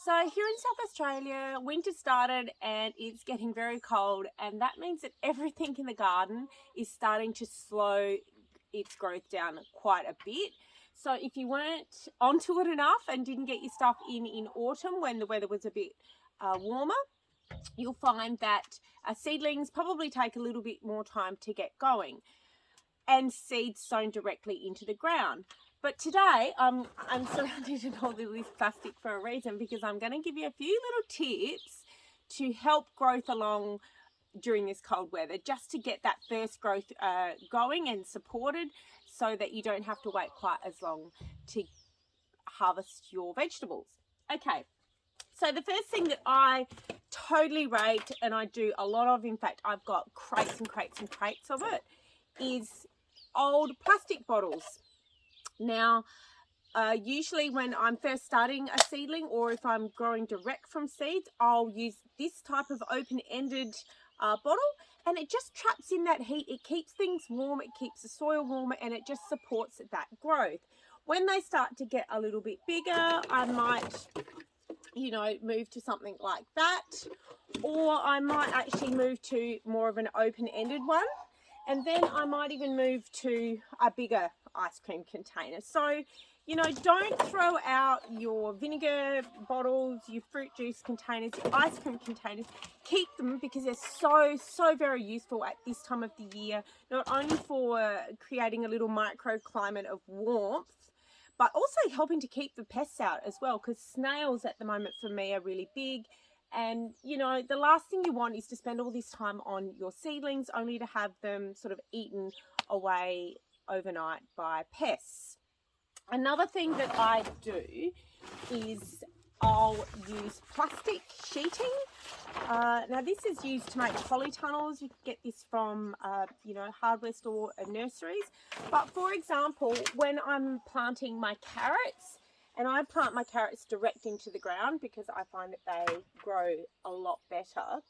So here in South Australia, winter started and it's getting very cold, and that means that everything in the garden is starting to slow its growth down quite a bit. So if you weren't onto it enough and didn't get your stuff in autumn when the weather was a bit warmer, you'll find that seedlings probably take a little bit more time to get going, and seeds sown directly into the ground. But today I'm surrounded in all this plastic for a reason, because I'm going to give you a few little tips to help growth along during this cold weather, just to get that first growth going and supported, so that you don't have to wait quite as long to harvest your vegetables. Okay, so the first thing that I totally rate, and I do a lot of, in fact I've got crates and crates and crates of it, is old plastic bottles. Now usually when I'm first starting a seedling, or if I'm growing direct from seeds, I'll use this type of open-ended bottle, and it just traps in that heat. It keeps things warm, it keeps the soil warmer, and it just supports that growth. When they start to get a little bit bigger, I might, you know, move to something like that, or I might actually move to more of an open-ended one, and then I might even move to a bigger ice cream container. So, you know, don't throw out your vinegar bottles, your fruit juice containers, your ice cream containers. Keep them, because they're so very useful at this time of the year, not only for creating a little microclimate of warmth, but also helping to keep the pests out as well, because snails at the moment for me are really big. And, you know, the last thing you want is to spend all this time on your seedlings only to have them sort of eaten away overnight by pests. Another thing that I do is I'll use plastic sheeting. Now this is used to make polytunnels. You can get this from, you know, hardware store and nurseries. But for example, when I'm planting my carrots, and I plant my carrots direct into the ground because I find that they grow a lot better,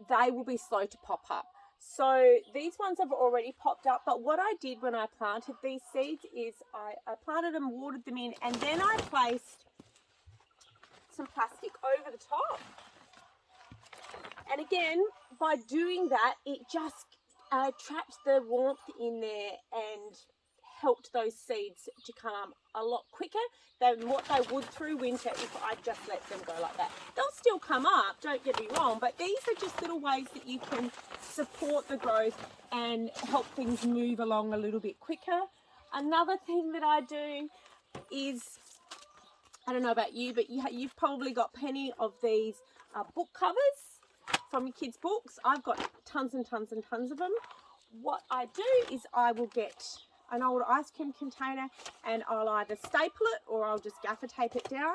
they will be slow to pop up. So these ones have already popped up, but what I did when I planted these seeds is I planted them, watered them in, and then I placed some plastic over the top. And again, by doing that, it just trapped the warmth in there and helped those seeds to come a lot quicker than what they would through winter if I just let them go like that. They'll still come up, don't get me wrong, but these are just little ways that you can support the growth and help things move along a little bit quicker. Another thing that I do is, I don't know about you, but you've probably got plenty of these book covers from your kids' books. I've got tons and tons and tons of them. What I do is I will get an old ice cream container, and I'll either staple it or I'll just gaffer tape it down.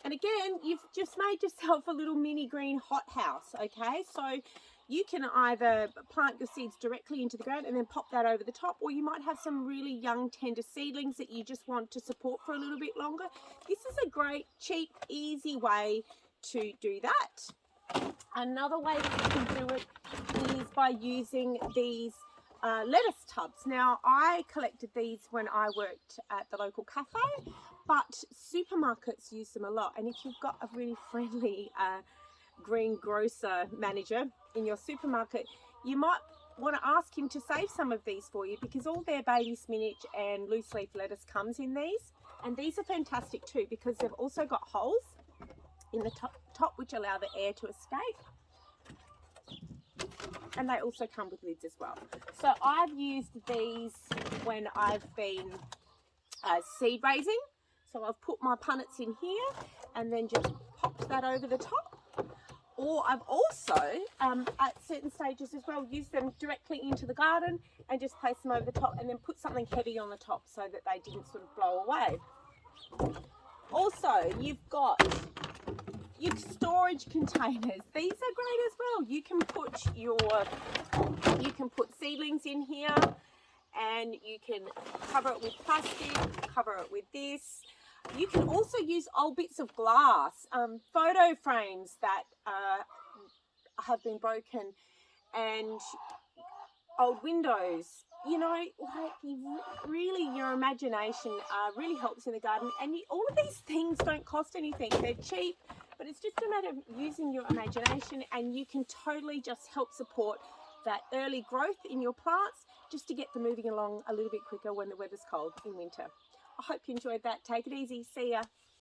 And again, you've just made yourself a little mini green hothouse, okay? So you can either plant your seeds directly into the ground and then pop that over the top, or you might have some really young tender seedlings that you just want to support for a little bit longer. This is a great, cheap, easy way to do that. Another way that you can do it is by using these lettuce tubs. Now, I collected these when I worked at the local cafe, but supermarkets use them a lot. And if you've got a really friendly green grocer manager in your supermarket, you might want to ask him to save some of these for you, because all their baby spinach and loose leaf lettuce comes in these. And these are fantastic too, because they've also got holes in the top which allow the air to escape. And they also come with lids as well. So I've used these when I've been seed raising. So I've put my punnets in here and then just popped that over the top. Or I've also, at certain stages as well, used them directly into the garden and just place them over the top and then put something heavy on the top so that they didn't sort of blow away. Also, you've got your storage containers. These are great as well. You can put seedlings in here, and you can cover it with plastic, cover it with this. You can also use old bits of glass, photo frames that have been broken, and old windows. you know, like really your imagination really helps in the garden. And all of these things don't cost anything. They're cheap, but it's just a matter of using your imagination, and you can totally just help support that early growth in your plants just to get them moving along a little bit quicker when the weather's cold in winter. I hope you enjoyed that. Take it easy. See ya.